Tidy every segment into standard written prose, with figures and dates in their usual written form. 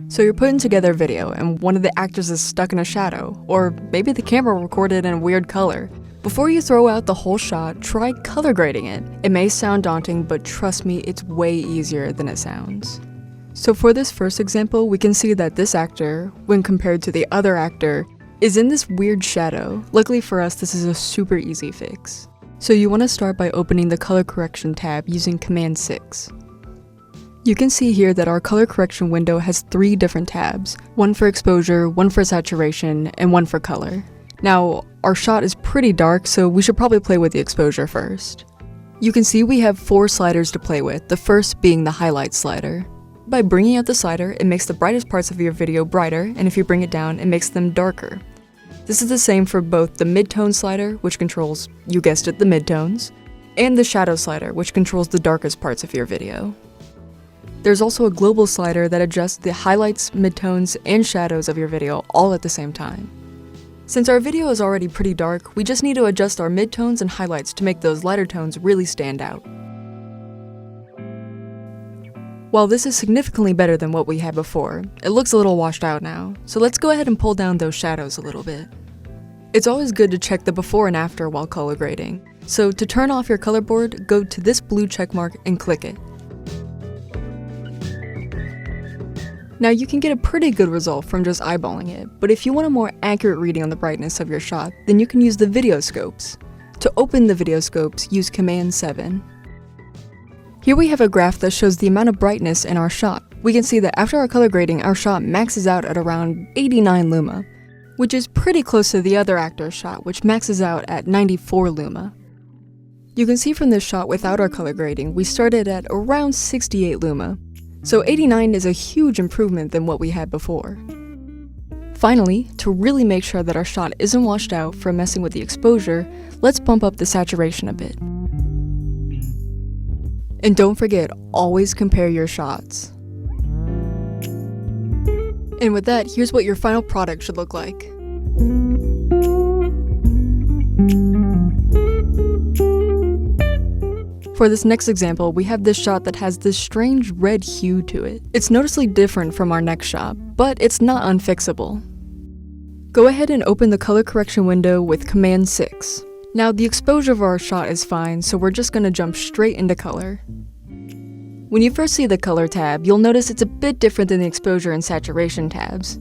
So you're putting together a video and one of the actors is stuck in a shadow, or maybe the camera recorded in a weird color. Before you throw out the whole shot, try color grading it. It may sound daunting, but trust me, it's way easier than it sounds. So for this first example, we can see that this actor, when compared to the other actor, is in this weird shadow. Luckily for us, this is a super easy fix. So you want to start by opening the color correction tab using Command 6. You can see here that our color correction window has 3 different tabs, one for exposure, one for saturation, and one for color. Now, our shot is pretty dark, so we should probably play with the exposure first. You can see we have 4 sliders to play with, the first being the highlight slider. By bringing out the slider, it makes the brightest parts of your video brighter, and if you bring it down, it makes them darker. This is the same for both the midtone slider, which controls, you guessed it, the midtones, and the shadow slider, which controls the darkest parts of your video. There's also a global slider that adjusts the highlights, midtones, and shadows of your video all at the same time. Since our video is already pretty dark, we just need to adjust our midtones and highlights to make those lighter tones really stand out. While this is significantly better than what we had before, it looks a little washed out now, so let's go ahead and pull down those shadows a little bit. It's always good to check the before and after while color grading, so to turn off your color board, go to this blue check mark and click it. Now you can get a pretty good result from just eyeballing it, but if you want a more accurate reading on the brightness of your shot, then you can use the video scopes. To open the video scopes, use Command 7. Here we have a graph that shows the amount of brightness in our shot. We can see that after our color grading, our shot maxes out at around 89 luma, which is pretty close to the other actor's shot, which maxes out at 94 luma. You can see from this shot without our color grading, we started at around 68 luma. So 89 is a huge improvement than what we had before. Finally, to really make sure that our shot isn't washed out from messing with the exposure, let's bump up the saturation a bit. And don't forget, always compare your shots. And with that, here's what your final product should look like. For this next example, we have this shot that has this strange red hue to it. It's noticeably different from our next shot, but it's not unfixable. Go ahead and open the color correction window with Command 6. Now the exposure of our shot is fine, so we're just gonna jump straight into color. When you first see the color tab, you'll notice it's a bit different than the exposure and saturation tabs.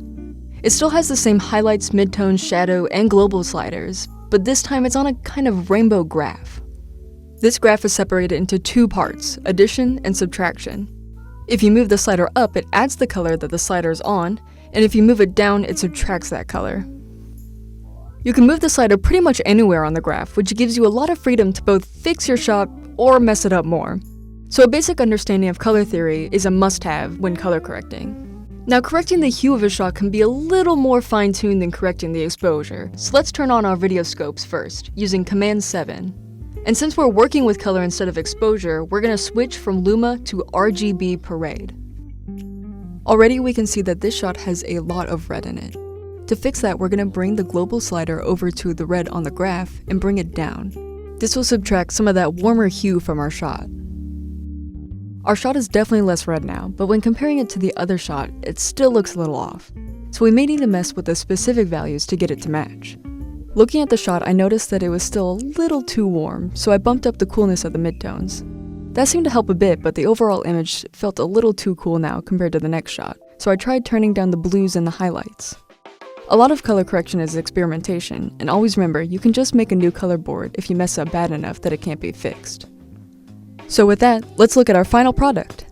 It still has the same highlights, midtones, shadow, and global sliders, but this time it's on a kind of rainbow graph. This graph is separated into 2 parts, addition and subtraction. If you move the slider up, it adds the color that the slider is on, and if you move it down, it subtracts that color. You can move the slider pretty much anywhere on the graph, which gives you a lot of freedom to both fix your shot or mess it up more. So a basic understanding of color theory is a must-have when color correcting. Now correcting the hue of a shot can be a little more fine-tuned than correcting the exposure, so let's turn on our video scopes first, using Command 7. And since we're working with color instead of exposure, we're going to switch from Luma to RGB Parade. Already we can see that this shot has a lot of red in it. To fix that, we're going to bring the global slider over to the red on the graph and bring it down. This will subtract some of that warmer hue from our shot. Our shot is definitely less red now, but when comparing it to the other shot, it still looks a little off. So we may need to mess with the specific values to get it to match. Looking at the shot, I noticed that it was still a little too warm, so I bumped up the coolness of the midtones. That seemed to help a bit, but the overall image felt a little too cool now compared to the next shot, so I tried turning down the blues and the highlights. A lot of color correction is experimentation, and always remember, you can just make a new color board if you mess up bad enough that it can't be fixed. So with that, let's look at our final product.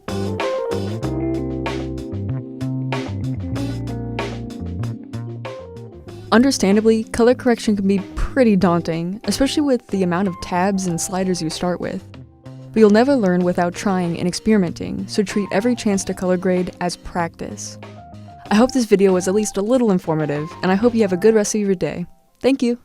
Understandably, color correction can be pretty daunting, especially with the amount of tabs and sliders you start with. But you'll never learn without trying and experimenting, so treat every chance to color grade as practice. I hope this video was at least a little informative, and I hope you have a good rest of your day. Thank you!